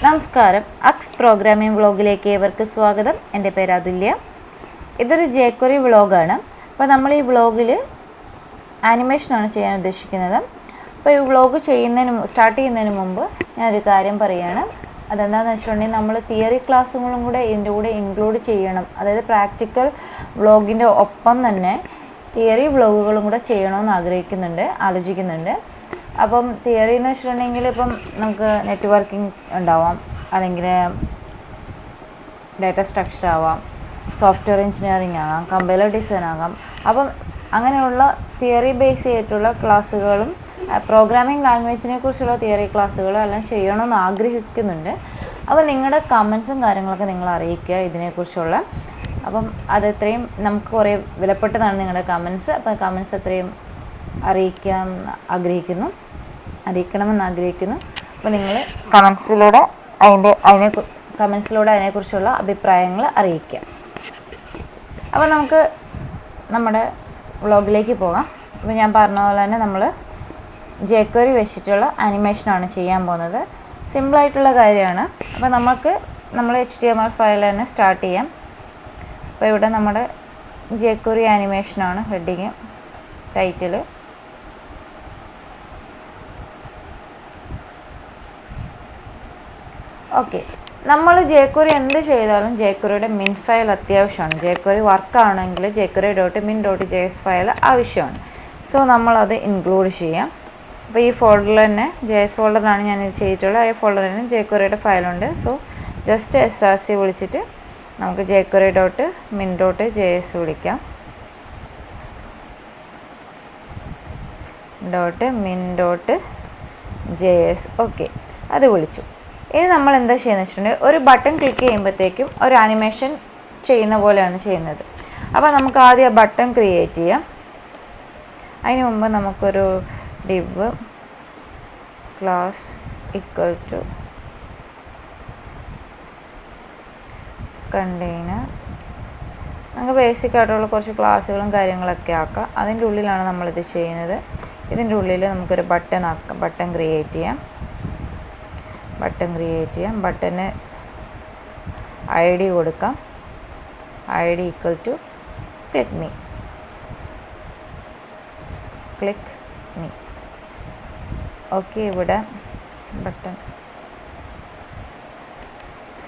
നമസ്കാരം. അക്സ് പ്രോഗ്രാമിംഗ് വ്ളോഗിലേക്ക് ഏവർക്ക് സ്വാഗതം. എൻ്റെ പേര് അതുല്യ. ഇതൊരു ജേക്വറി വ്ളോഗാണ്. അപ്പോൾ നമ്മൾ ഈ വ്ളോഗിൽ ആനിമേഷനാണ് ചെയ്യാൻ ഉദ്ദേശിക്കുന്നത്. അപ്പോൾ ഈ വ്ളോഗ് സ്റ്റാർട്ട് ചെയ്യുന്നതിന് മുമ്പ് ഞാനൊരു കാര്യം പറയുകയാണ്. അതെന്താണെന്ന് വെച്ചിട്ടുണ്ടെങ്കിൽ നമ്മൾ തിയറി ക്ലാസ്സുകളും കൂടെ ഇതിൻ്റെ കൂടെ ഇൻക്ലൂഡ് ചെയ്യണം. അതായത് പ്രാക്ടിക്കൽ വ്ളോഗിൻ്റെ ഒപ്പം തന്നെ തിയറി വ്ളോഗുകളും കൂടെ ചെയ്യണമെന്ന് ആലോചിക്കുന്നുണ്ട്. അപ്പം തിയറി എന്ന് വെച്ചിട്ടുണ്ടെങ്കിൽ ഇപ്പം നമുക്ക് നെറ്റ്വർക്കിംഗ് ഉണ്ടാവാം, അല്ലെങ്കിൽ ഡാറ്റ സ്ട്രക്ചർ ആവാം, സോഫ്റ്റ്വെയർ എഞ്ചിനീയറിംഗ് ആകാം, കമ്പൈലർ ഡിസൈൻ ആകാം. അപ്പം അങ്ങനെയുള്ള തിയറി ബേസ് ചെയ്തിട്ടുള്ള ക്ലാസ്സുകളും പ്രോഗ്രാമിംഗ് ലാംഗ്വേജിനെ കുറിച്ചുള്ള തിയറി ക്ലാസ്സുകളും എല്ലാം ചെയ്യണമെന്ന് ആഗ്രഹിക്കുന്നുണ്ട്. അപ്പോൾ നിങ്ങളുടെ കമൻസും കാര്യങ്ങളൊക്കെ നിങ്ങൾ അറിയിക്കുക ഇതിനെക്കുറിച്ചുള്ള. അപ്പം അതെത്രയും നമുക്ക് കുറേ വിലപ്പെട്ടതാണ് നിങ്ങളുടെ കമൻസ്. അപ്പം കമൻസ് എത്രയും അറിയിക്കണമെന്ന് ആഗ്രഹിക്കുന്നു. അപ്പോൾ നിങ്ങൾ കമൻസിലൂടെ അതിനെക്കുറിച്ചുള്ള അഭിപ്രായങ്ങൾ അറിയിക്കുക. അപ്പോൾ നമുക്ക് നമ്മുടെ വ്ളോഗിലേക്ക് പോകാം. അപ്പോൾ ഞാൻ പറഞ്ഞ പോലെ തന്നെ നമ്മൾ ജേക്വറി വെച്ചിട്ടുള്ള ആനിമേഷനാണ് ചെയ്യാൻ പോകുന്നത്. സിമ്പിളായിട്ടുള്ള കാര്യമാണ്. അപ്പോൾ നമ്മൾ HTML ഫയൽ തന്നെ സ്റ്റാർട്ട് ചെയ്യാം. അപ്പോൾ ഇവിടെ നമ്മുടെ ജേക്വറി ആനിമേഷനാണ് ഹെഡിങ്, ടൈറ്റിൽ. ഓക്കെ, നമ്മൾ ജേക്വറി എന്ത് ചെയ്താലും ജേക്വറിയുടെ മിൻ ഫയൽ അത്യാവശ്യമാണ്. ജേക്വറി വർക്കാണെങ്കിൽ jQuery.min.js ഫയൽ ആവശ്യമാണ്. സോ നമ്മളത് ഇൻക്ലൂഡ് ചെയ്യാം. അപ്പോൾ ഈ ഫോൾഡറിൽ തന്നെ JS ഫോൾഡറിലാണ് ഞാനിത് ചെയ്തിട്ടുള്ളത്. ആ ഫോൾഡറിൽ തന്നെ jQueryയുടെ ഫയലുണ്ട്. സോ ജസ്റ്റ് src വിളിച്ചിട്ട് നമുക്ക് jQuery.min.js വിളിക്കാം. .min.js. ഓക്കെ, അത് വിളിച്ചു. ഇനി നമ്മൾ എന്താ ചെയ്യുന്നത് വെച്ചിട്ടുണ്ടെങ്കിൽ ഒരു ബട്ടൺ ക്ലിക്ക് ചെയ്യുമ്പോഴത്തേക്കും ഒരു ആനിമേഷൻ ചെയ്യുന്ന പോലെയാണ് ചെയ്യുന്നത്. അപ്പോൾ നമുക്ക് ആദ്യം ആ ബട്ടൺ ക്രിയേറ്റ് ചെയ്യാം. അതിന് മുമ്പ് നമുക്കൊരു div class equal to container. നമുക്ക് ബേസിക് ആയിട്ടുള്ള കുറച്ച് ക്ലാസ്സുകളും കാര്യങ്ങളൊക്കെ ആക്കാം. അതിൻ്റെ ഉള്ളിലാണ് നമ്മളിത് ചെയ്യുന്നത്. ഇതിൻ്റെ ഉള്ളിൽ നമുക്കൊരു ബട്ടൺ ക്രിയേറ്റ് ചെയ്യാം. ബട്ടന് ID കൊടുക്കാം. ID equal to click me. Okay, ഇവിടെ ബട്ടൺ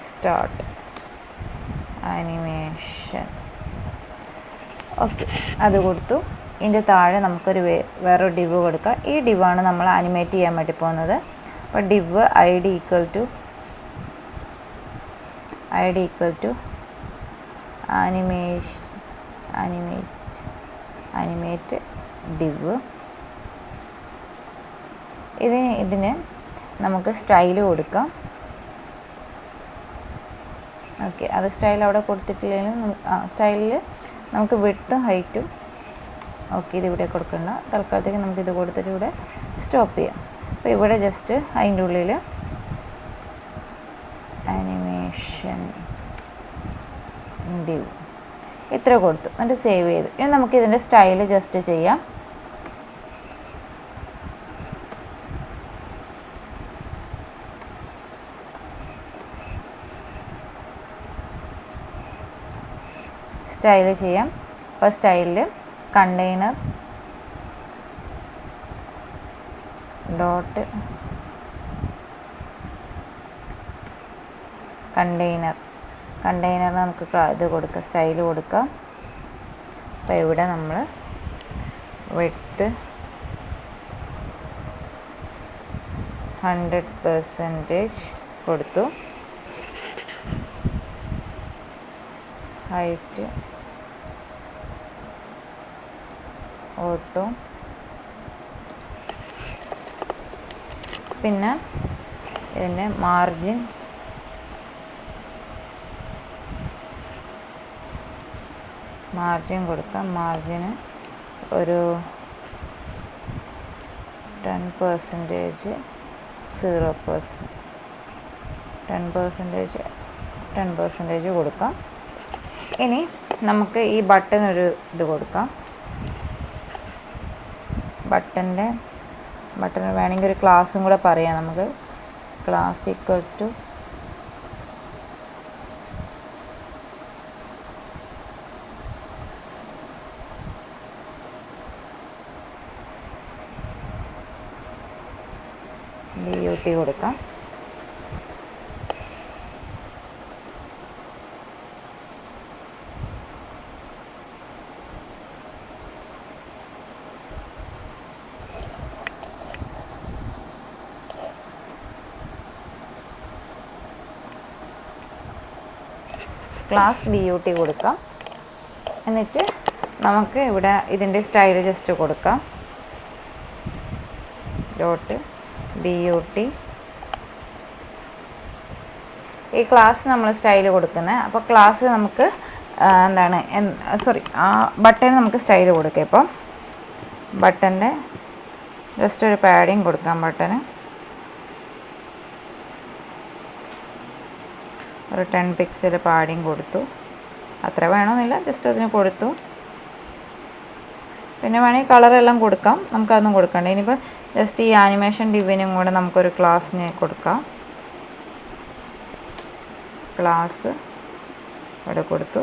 സ്റ്റാർട്ട് ആനിമേഷൻ. ഓക്കെ, അത് കൊടുത്തു. ഇതിൻ്റെ താഴെ നമുക്കൊരു വേറൊരു div കൊടുക്കാം. ഈ div-ആണ് നമ്മൾ ആനിമേറ്റ് ചെയ്യാൻ വേണ്ടി പോകുന്നത്. അപ്പോൾ div ID equal to animate div. ഇതിന് നമുക്ക് സ്റ്റൈല് കൊടുക്കാം. ഓക്കെ, അത് സ്റ്റൈൽ അവിടെ കൊടുത്തിട്ടില്ലെങ്കിലും സ്റ്റൈലിൽ നമുക്ക് വിഡ്ത്തും ഹൈറ്റും ഓക്കെ ഇതിവിടെ കൊടുക്കണ്ട. തൽക്കാലത്തേക്ക് നമുക്കിത് കൊടുത്തിട്ട് ഇവിടെ സ്റ്റോപ്പ് ചെയ്യാം. അപ്പോൾ ഇവിടെ ജസ്റ്റ് അതിൻ്റെ ഉള്ളിൽ ആനിമേഷൻ div ഇത്ര കൊടുത്തു. എന്നിട്ട് സേവ് ചെയ്തു. ഇനി നമുക്കിതിൻ്റെ സ്റ്റൈല് ജസ്റ്റ് ചെയ്യാം. അപ്പോൾ സ്റ്റൈലിൽ കണ്ടെയ്നർ നമുക്ക് ഇത് കൊടുക്കാം, സ്റ്റൈല് കൊടുക്കാം. അപ്പോൾ ഇവിടെ നമ്മൾ വിഡ്ത്ത് 100% കൊടുത്തു. Height auto. പിന്നെ ഇതിൻ്റെ മാർജിൻ കൊടുക്കാം. മാർജിന് ഒരു 10%, 10% കൊടുക്കാം. ഇനി നമുക്ക് ഈ ബട്ടൺ ഒരു ഇത് കൊടുക്കാം. ബട്ടൺ വേണമെങ്കിൽ ഒരു ക്ലാസ്സും കൂടെ പറയാം നമുക്ക്. ക്ലാസ് ഈക്വൽ ടു ഒട്ടി കൊടുക്കാം. ക്ലാസ് BUT കൊടുക്കാം. എന്നിട്ട് നമുക്ക് ഇവിടെ ഇതിൻ്റെ സ്റ്റൈൽ ജസ്റ്റ് കൊടുക്കാം. Dot BUT. ഈ ക്ലാസ് നമ്മൾ സ്റ്റൈൽ കൊടുക്കുന്നത്. അപ്പോൾ ക്ലാസ് നമുക്ക് എന്താണ് ആ ബട്ടൺ നമുക്ക് സ്റ്റൈൽ കൊടുക്കാം. ഇപ്പം ബട്ടൻ്റെ ജസ്റ്റ് ഒരു പാഡിങ് കൊടുക്കാം. ബട്ടന് ഒരു 10 പിക്സൽ പാഡിങ് കൊടുത്തു. അത്ര വേണമെന്നില്ല, ജസ്റ്റ് അതിന് കൊടുത്തു. പിന്നെ വേണമെങ്കിൽ കളറെല്ലാം കൊടുക്കാം. നമുക്കതൊന്നും കൊടുക്കണ്ട. ഇനിയിപ്പോൾ ജസ്റ്റ് ഈ ആനിമേഷൻ ഡിവിനും കൂടെ നമുക്കൊരു ക്ലാസ്സിന് കൊടുക്കാം. ക്ലാസ് ഇവിടെ കൊടുത്തു.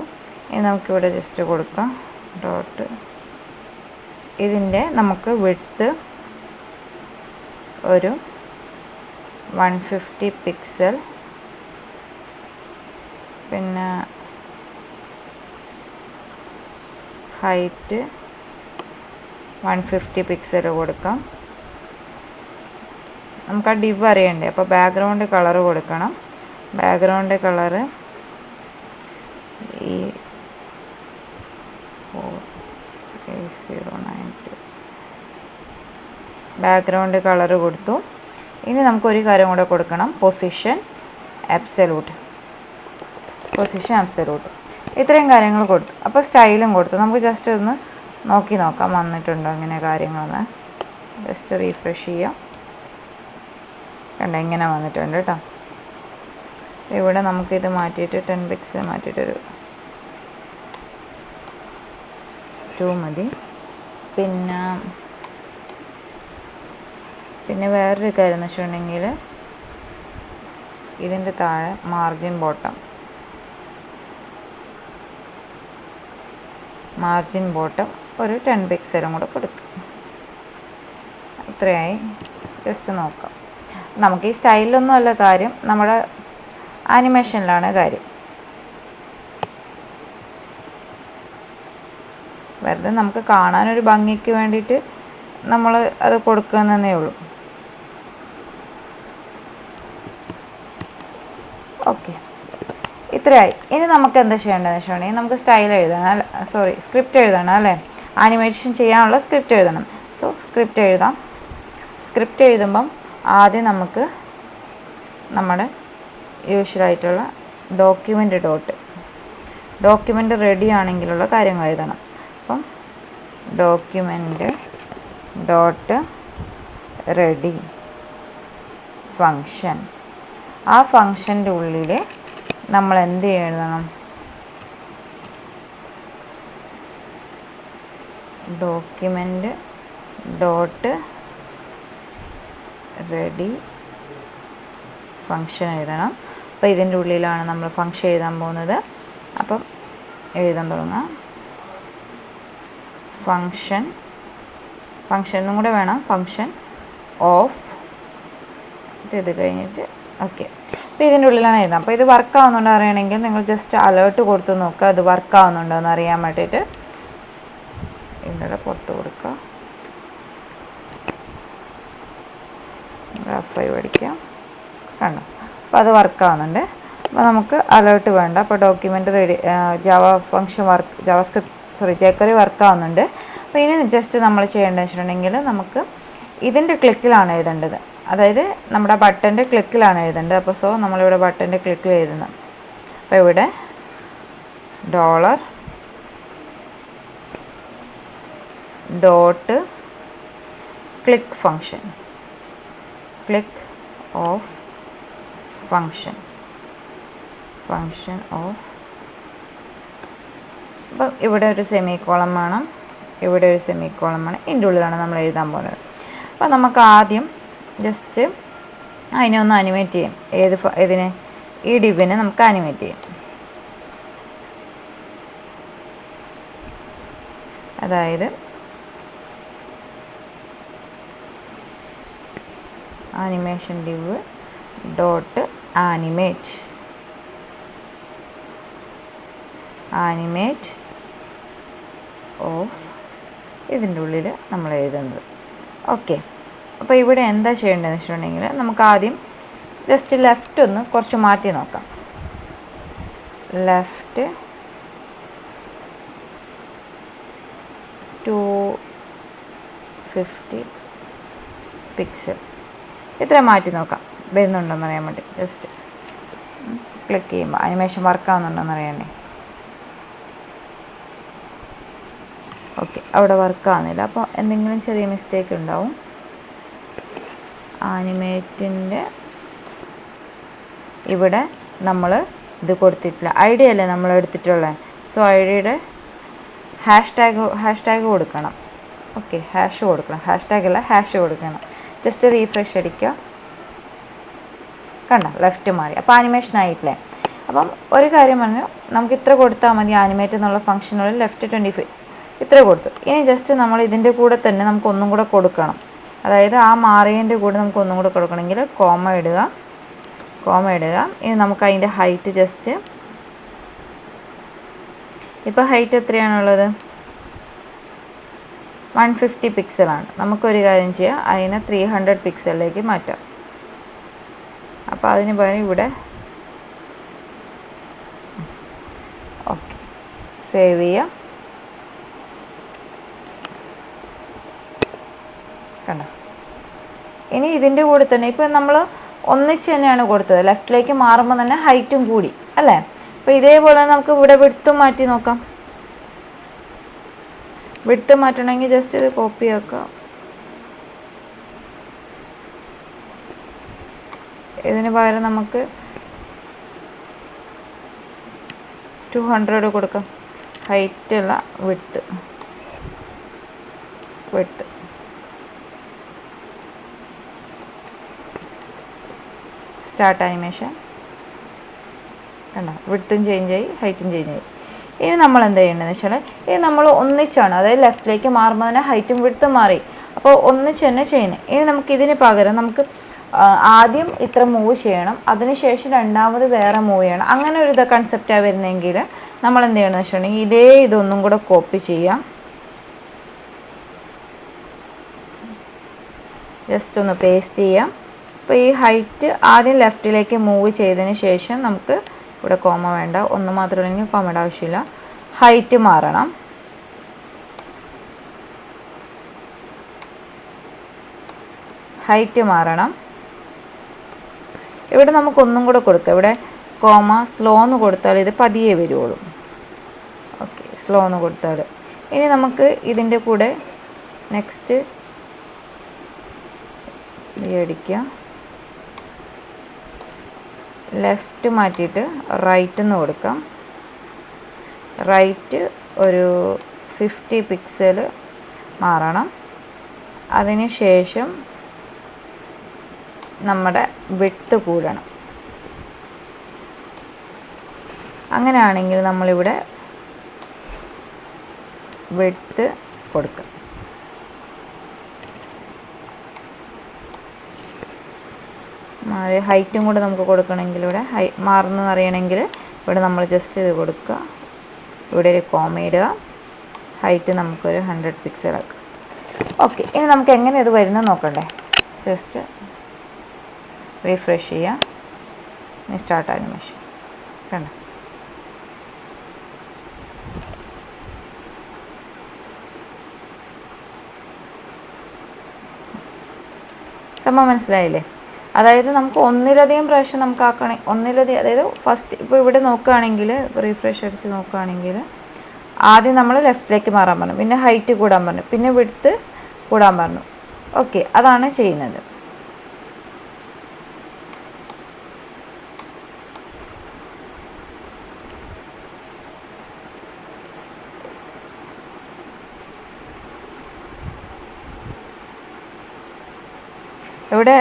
ഇനി നമുക്കിവിടെ ജസ്റ്റ് കൊടുക്കാം ഡോട്ട്. ഇതിൻ്റെ നമുക്ക് വിഡ്ത്ത് ഒരു 150 പിക്സൽ, പിന്നെ ഹൈറ്റ് 150 പിക്സൽ കൊടുക്കാം. നമുക്ക് ആ ഡിവ് അറിയണ്ടേ. അപ്പോൾ ബാക്ക്ഗ്രൗണ്ട് കളർ കൊടുക്കണം. ബാക്ക്ഗ്രൗണ്ട് കളറ് ഈ 48092 ബാക്ക്ഗ്രൗണ്ട് കളർ കൊടുത്തു. ഇനി നമുക്കൊരു കാര്യം കൂടെ കൊടുക്കണം. Position absolute. ഇത്രയും കാര്യങ്ങൾ കൊടുത്തു. അപ്പോൾ സ്റ്റൈലും കൊടുത്തു. നമുക്ക് ജസ്റ്റ് ഒന്ന് നോക്കാം വന്നിട്ടുണ്ടോ ഇങ്ങനെ കാര്യങ്ങളെന്ന്. ജസ്റ്റ് റീഫ്രഷ് ചെയ്യാം. കണ്ട ഇങ്ങനെ വന്നിട്ടുണ്ട് കേട്ടോ. ഇവിടെ നമുക്കിത് മാറ്റിയിട്ട് 10 പിക്സൽ മാറ്റിയിട്ടൊരു 2 മതി. പിന്നെ വേറൊരു കാര്യം എന്ന് വെച്ചിട്ടുണ്ടെങ്കിൽ ഇതിൻ്റെ താഴെ മാർജിൻ ബോട്ടം ഒരു 10 പിക്സലും കൂടെ കൊടുക്കും. ഇത്രയായി. ജസ്റ്റ് നോക്കാം. നമുക്ക് ഈ സ്റ്റൈലിലൊന്നും അല്ല കാര്യം, നമ്മുടെ ആനിമേഷനിലാണ് കാര്യം. വെറുതെ നമുക്ക് കാണാനൊരു ഭംഗിക്ക് വേണ്ടിയിട്ട് നമ്മൾ അത് കൊടുക്കുന്നതേ ഉള്ളൂ. ഓക്കെ, ഇത്രയായി. ഇനി നമുക്ക് എന്താ ചെയ്യേണ്ടതെന്ന് വെച്ചിട്ടുണ്ടെങ്കിൽ നമുക്ക് സ്റ്റൈൽ എഴുതണം, സ്ക്രിപ്റ്റ് എഴുതണം അല്ലേ. ആനിമേഷൻ ചെയ്യാനുള്ള സ്ക്രിപ്റ്റ് എഴുതണം. സോ സ്ക്രിപ്റ്റ് എഴുതാം. സ്ക്രിപ്റ്റ് എഴുതുമ്പം ആദ്യം നമുക്ക് നമ്മുടെ യൂഷ്വലായിട്ടുള്ള ഡോക്യുമെൻ്റ് റെഡി ആണെങ്കിലുള്ള കാര്യങ്ങൾ എഴുതണം. അപ്പം ഡോക്യുമെൻ്റ് ഡോട്ട് റെഡി ഫങ്ഷൻ. ആ ഫങ്ഷൻ്റെ ഉള്ളിൽ നമ്മൾ എന്ത് എഴുതണം? ഡോക്യുമെൻ്റ് ഡോട്ട് റെഡി ഫങ്ഷൻ എഴുതണം. അപ്പോൾ ഇതിൻ്റെ ഉള്ളിലാണ് നമ്മൾ ഫങ്ഷൻ എഴുതാൻ പോകുന്നത്. അപ്പം എഴുതാൻ തുടങ്ങാം. ഫങ്ഷനും കൂടെ വേണം. ഫങ്ഷൻ ഓഫ് ഇത് കഴിഞ്ഞിട്ട് ഓക്കെ. അപ്പോൾ ഇതിൻ്റെ ഉള്ളിലാണ് എഴുതാം. അപ്പോൾ ഇത് വർക്ക് ആവുന്നുണ്ടോ അറിയണമെങ്കിൽ നിങ്ങൾ ജസ്റ്റ് അലേർട്ട് കൊടുത്ത് നോക്കുക, അത് വർക്ക് ആവുന്നുണ്ടോ എന്ന് അറിയാൻ വേണ്ടിയിട്ട്. ഇതിൻ്റെ പുറത്ത് കൊടുക്കുക. F5 അടിക്കാം. കണ്ടോ? അപ്പോൾ അത് വർക്ക് ആവുന്നുണ്ട്. അപ്പോൾ നമുക്ക് അലേർട്ട് വേണ്ട. അപ്പോൾ ഡോക്യുമെൻ്റ് റെഡി, jQuery വർക്ക് ആവുന്നുണ്ട്. അപ്പോൾ ഇനി ജസ്റ്റ് നമ്മൾ ചെയ്യേണ്ടതെന്ന് വെച്ചിട്ടുണ്ടെങ്കിൽ നമുക്ക് ഇതിൻ്റെ ക്ലിക്കിലാണ് എഴുതേണ്ടത്. അതായത് നമ്മുടെ ബട്ടൻ്റെ ക്ലിക്കിലാണ് എഴുതേണ്ടത്. അപ്പോൾ നമ്മളിവിടെ ബട്ടൻ്റെ ക്ലിക്കിൽ എഴുതുന്നത്. അപ്പോൾ ഇവിടെ $dot click function, click of function of. അപ്പം ഇവിടെ ഒരു സെമി കോളം വേണം, ഇവിടെ ഒരു സെമി കോളം വേണം. ഇതിൻ്റെ ഉള്ളിലാണ് നമ്മൾ എഴുതാൻ പോകുന്നത്. അപ്പോൾ നമുക്ക് ആദ്യം ജസ്റ്റ് അതിനെ ഒന്ന് അനിമേറ്റ് ചെയ്യാം. ഇതിന് ഈ ഡിവിനെ നമുക്ക് അനിമേറ്റ് ചെയ്യാം. അതായത് ആനിമേഷൻ ഡിവ് ഡോട്ട് ആനിമേറ്റ് ഓഫ് ഇതിൻ്റെ ഉള്ളിൽ നമ്മൾ എഴുതുന്നത്. ഓക്കെ, അപ്പോൾ ഇവിടെ എന്താ ചെയ്യേണ്ടതെന്ന് വെച്ചിട്ടുണ്ടെങ്കിൽ നമുക്ക് ആദ്യം ജസ്റ്റ് ലെഫ്റ്റ് ഒന്ന് കുറച്ച് മാറ്റി നോക്കാം. ലെഫ്റ്റ് 250 പിക്സൽ ഇത്ര മാറ്റി നോക്കാം വരുന്നുണ്ടോയെന്ന് അറിയാൻ വേണ്ടി. ജസ്റ്റ് ക്ലിക്ക് ചെയ്യുമ്പോൾ അനിമേഷൻ വർക്കാവുന്നുണ്ടോയെന്ന് അറിയണ്ടേ. ഓക്കെ, അവിടെ വർക്കാവുന്നില്ല. അപ്പോൾ എന്തെങ്കിലും ചെറിയ മിസ്റ്റേക്ക് ഉണ്ടാവും. ആനിമേറ്റിൻ്റെ ഇവിടെ നമ്മൾ ഇത് കൊടുത്തിട്ടില്ല. ഐ ഡി അല്ലേ നമ്മൾ എടുത്തിട്ടുള്ളത്. സോ ഐ ഡിയുടെ ഹാഷ് ടാഗ് കൊടുക്കണം. ഓക്കെ, ഹാഷ് കൊടുക്കണം. #അല്ല ഹാഷ് കൊടുക്കണം. ജസ്റ്റ് റീഫ്രഷ് അടിക്കുക. കണ്ടോ, ലെഫ്റ്റ് മാറി. അപ്പോൾ ആനിമേഷൻ ആയിട്ടില്ലേ. അപ്പം ഒരു കാര്യം പറഞ്ഞു, നമുക്ക് ഇത്ര കൊടുത്താൽ മതി. ആനിമേറ്റ് എന്നുള്ള ഫംഗ്ഷനുള്ളിൽ ലെഫ്റ്റ് 25 ഇത്ര കൊടുത്തു. ഇനി ജസ്റ്റ് നമ്മൾ ഇതിൻ്റെ കൂടെ തന്നെ നമുക്ക് ഒന്നും കൂടെ കൊടുക്കണം. അതായത് ആ മാറിയതിൻ്റെ കൂടെ നമുക്ക് ഒന്നും കൂടെ കൊടുക്കണമെങ്കിൽ കോമ ഇടുക. ഇനി നമുക്ക് അതിൻ്റെ ഹൈറ്റ് ജസ്റ്റ്, ഇപ്പോൾ ഹൈറ്റ് എത്രയാണുള്ളത്? 150 പിക്സലാണ്. നമുക്കൊരു കാര്യം ചെയ്യാം, അതിനെ 300 പിക്സലിലേക്ക് മാറ്റാം. അപ്പോൾ അതിന് പകരം ഇവിടെ ഓക്കെ സേവ് ചെയ്യാം. കണ്ടോ, ഇനി ഇതിൻ്റെ കൂടെ തന്നെ ഇപ്പോൾ നമ്മൾ ഒന്നിച്ച് തന്നെയാണ് കൊടുത്തത്. ലെഫ്റ്റിലേക്ക് മാറുമ്പോൾ തന്നെ ഹൈറ്റും കൂടി അല്ലേ. അപ്പോൾ ഇതേപോലെ നമുക്ക് ഇവിടെ വിഡ്ത്തും മാറ്റി നോക്കാം. വിഡ്ത്ത് മാറ്റണമെങ്കിൽ ജസ്റ്റ് ഇത് കോപ്പി ആക്കാം. ഇതിന് പകരം നമുക്ക് 200 കൊടുക്കാം. ഹൈറ്റല്ല, വിഡ്ത്ത്. Start animation. കണ്ടോ, വിഡ്ത്തും ചേഞ്ച് ആയി, ഹൈറ്റും ചേഞ്ച് ആയി. ഇനി നമ്മൾ എന്താ ചെയ്യേണ്ടതെന്ന് വെച്ചാൽ, ഇനി നമ്മൾ ഒന്നിച്ചാണ്, അതായത് ലെഫ്റ്റിലേക്ക് മാറുമ്പോൾ തന്നെ ഹൈറ്റും വിഡ്ത്തും മാറി. അപ്പോൾ ഒന്നിച്ച് തന്നെ ചെയ്യുന്നത്. ഇനി നമുക്ക് ഇതിന് പകരം നമുക്ക് ആദ്യം ഇത്ര മൂവ് ചെയ്യണം, അതിനുശേഷം രണ്ടാമത് വേറെ മൂവ് ചെയ്യണം. അങ്ങനെ ഒരു കൺസെപ്റ്റാണ് വരുന്നതെങ്കിൽ നമ്മൾ എന്ത് ചെയ്യണമെന്ന് വെച്ചിട്ടുണ്ടെങ്കിൽ ഇതൊന്നും കൂടെ കോപ്പി ചെയ്യാം. ജസ്റ്റ് ഒന്ന് പേസ്റ്റ് ചെയ്യാം. അപ്പോൾ ഈ ഹൈറ്റ് ആദ്യം ലെഫ്റ്റിലേക്ക് മൂവ് ചെയ്തതിന് ശേഷം നമുക്ക് ഇവിടെ കോമ വേണ്ട, ഒന്ന് മാത്രമല്ലെങ്കിൽ കോമയുടെ ആവശ്യമില്ല. ഹൈറ്റ് മാറണം. ഇവിടെ നമുക്കൊന്നും കൂടെ കൊടുക്കാം. ഇവിടെ കോമ സ്ലോ എന്ന് കൊടുത്താൽ ഇത് പതിയെ വരുള്ളൂ. ഓക്കെ, സ്ലോ എന്ന് കൊടുത്താൽ. ഇനി നമുക്ക് ഇതിൻ്റെ കൂടെ നെക്സ്റ്റ് അടിക്കുക. ലെഫ്റ്റ് മാറ്റിയിട്ട് റൈറ്റ് എന്ന് കൊടുക്കാം. റൈറ്റ് ഒരു 50 പിക്സൽ മാറണം. അതിന് ശേഷം നമ്മുടെ വിഡ്ത്ത് കൂടണം. അങ്ങനെയാണെങ്കിൽ നമ്മളിവിടെ വിഡ്ത്ത് കൊടുക്കുക. ഹൈറ്റും കൂടെ നമുക്ക് കൊടുക്കണമെങ്കിൽ ഇവിടെ മാറുന്നതെന്ന് അറിയണമെങ്കിൽ ഇവിടെ നമ്മൾ ജസ്റ്റ് ഇത് കൊടുക്കുക. ഇവിടെ ഒരു കോമ ഇടുക. ഹൈറ്റ് നമുക്കൊരു 100 പിക്സൽ ആക്കുക. ഓക്കെ, ഇനി നമുക്ക് എങ്ങനെ ഇത് വരുന്നത് നോക്കണ്ടേ. ജസ്റ്റ് റീഫ്രഷ് ചെയ്യാം. ഇനി സ്റ്റാർട്ട് ആനിമേഷൻ. കണ്ടോ, സംഭവം മനസ്സിലായില്ലേ? അതായത് നമുക്ക് ഒന്നിലധികം പ്രാവശ്യം നമുക്ക് അതായത് ഫസ്റ്റ് ഇപ്പോൾ ഇവിടെ നോക്കുകയാണെങ്കിൽ, റീഫ്രഷ് അടിച്ച് നോക്കുകയാണെങ്കിൽ ആദ്യം നമ്മൾ ലെഫ്റ്റിലേക്ക് മാറാൻ പറഞ്ഞു, പിന്നെ ഹൈറ്റ് കൂടാൻ പറഞ്ഞു, പിന്നെ വിഡ്ത്ത് കൂടാൻ പറഞ്ഞു. ഓക്കെ, അതാണ് ചെയ്യുന്നത്. ഇവിടെ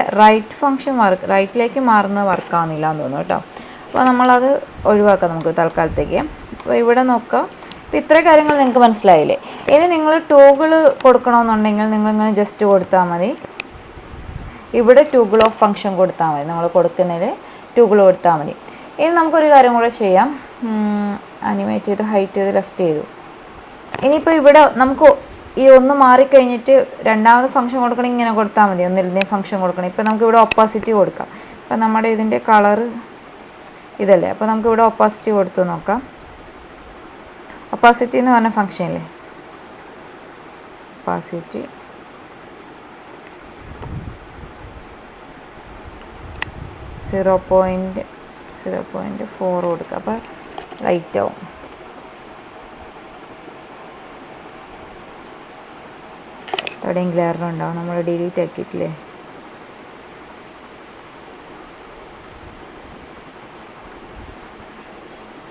റൈറ്റിലേക്ക് മാറുന്ന വർക്കാവുന്നില്ല എന്ന് തോന്നുന്നു കേട്ടോ. അപ്പോൾ നമ്മളത് ഒഴിവാക്കാം നമുക്ക് തൽക്കാലത്തേക്ക്. അപ്പോൾ ഇവിടെ നോക്കാം. അപ്പോൾ ഇത്ര കാര്യങ്ങൾ നിങ്ങൾക്ക് മനസ്സിലായില്ലേ? ഇനി നിങ്ങൾ ടോഗിൾ കൊടുക്കണമെന്നുണ്ടെങ്കിൽ നിങ്ങളിങ്ങനെ ജസ്റ്റ് കൊടുത്താൽ മതി. ഇവിടെ ടൂഗിൾ ഓഫ് ഫംഗ്ഷൻ കൊടുത്താൽ മതി. നമ്മൾ കൊടുക്കുന്നതിൽ ടൂഗിൾ കൊടുത്താൽ മതി. ഇനി നമുക്കൊരു കാര്യം കൂടെ ചെയ്യാം. അനിമേറ്റ് ചെയ്ത് ഹൈറ്റ് ചെയ്ത് ലെഫ്റ്റ് ചെയ്തു. ഇനിയിപ്പോൾ ഇവിടെ നമുക്ക് ഈ ഒന്ന് മാറിക്കഴിഞ്ഞിട്ട് രണ്ടാമത് ഫംഗ്ഷൻ കൊടുക്കണം, ഇങ്ങനെ കൊടുത്താൽ മതി. ഒന്നിരുന്നേ ഫംഗ്ഷൻ കൊടുക്കണം. ഇപ്പോൾ നമുക്കിവിടെ ഒപ്പാസിറ്റി കൊടുക്കാം. ഇപ്പം നമ്മുടെ ഇതിൻ്റെ കളറ് ഇതല്ലേ, അപ്പോൾ നമുക്കിവിടെ ഒപ്പാസിറ്റി കൊടുത്തു നോക്കാം. ഒപ്പാസിറ്റി എന്ന് പറഞ്ഞ ഫംഗ്ഷൻ ഇല്ലേ, ഒപ്പാസിറ്റി സീറോ പോയിൻറ്റ് 0.4 കൊടുക്കുക. അപ്പോൾ ലൈറ്റ് ആവും. എവിടെയും ഗ്ലെയറിനുണ്ടാവും, നമ്മൾ ഡിലീറ്റ് ആക്കിയിട്ടില്ലേ.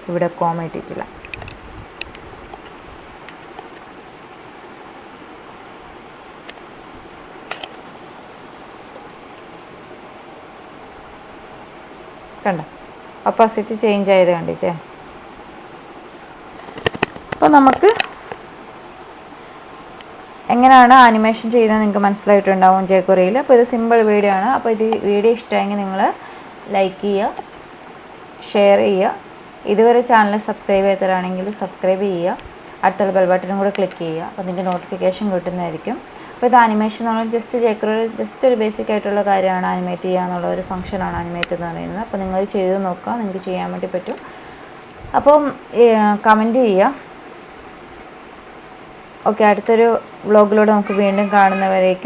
ഇവിടെ കോമ ഇട്ടിട്ടില്ല. കണ്ടോ, ഒപ്പാസിറ്റി ചേഞ്ച് ആയത് കണ്ടിട്ടേ. അപ്പോൾ നമുക്ക് എങ്ങനെയാണ് ആനിമേഷൻ ചെയ്യുന്നത് നിങ്ങൾക്ക് മനസ്സിലായിട്ടുണ്ടാവും ജേക്വറിയിൽ. അപ്പോൾ ഇത് സിമ്പിൾ വീഡിയോ ആണ്. അപ്പോൾ ഇത് വീഡിയോ ഇഷ്ടമായെങ്കിൽ നിങ്ങൾ ലൈക്ക് ചെയ്യുക, ഷെയർ ചെയ്യുക. ഇതുവരെ ചാനൽ സബ്സ്ക്രൈബ് ചെയ്യാത്തവരാണെങ്കിൽ സബ്സ്ക്രൈബ് ചെയ്യുക. അടുത്തുള്ള ബെൽ ബട്ടണും കൂടെ ക്ലിക്ക് ചെയ്യുക. അപ്പോൾ അതിൻ്റെ നോട്ടിഫിക്കേഷൻ കിട്ടുന്നതായിരിക്കും. അപ്പോൾ ഇത് ആനിമേഷൻ എന്ന് പറഞ്ഞാൽ ജസ്റ്റ് ജേക്വറിയിൽ ജസ്റ്റ് ഒരു ബേസിക് ആയിട്ടുള്ള കാര്യമാണ് ആനിമേറ്റ് ചെയ്യുക എന്നുള്ള ഒരു ഫംഗ്ഷനാണ് ആനിമേറ്റ് എന്ന് പറയുന്നത്. അപ്പോൾ നിങ്ങൾ ചെയ്ത് നോക്കുക, നിങ്ങൾക്ക് ചെയ്യാൻ വേണ്ടി പറ്റും. അപ്പം കമൻറ്റ് ചെയ്യുക. ഓക്കെ, അടുത്തൊരു വ്ളോഗിലൂടെ നമുക്ക് വീണ്ടും കാണുന്നവരേക്കും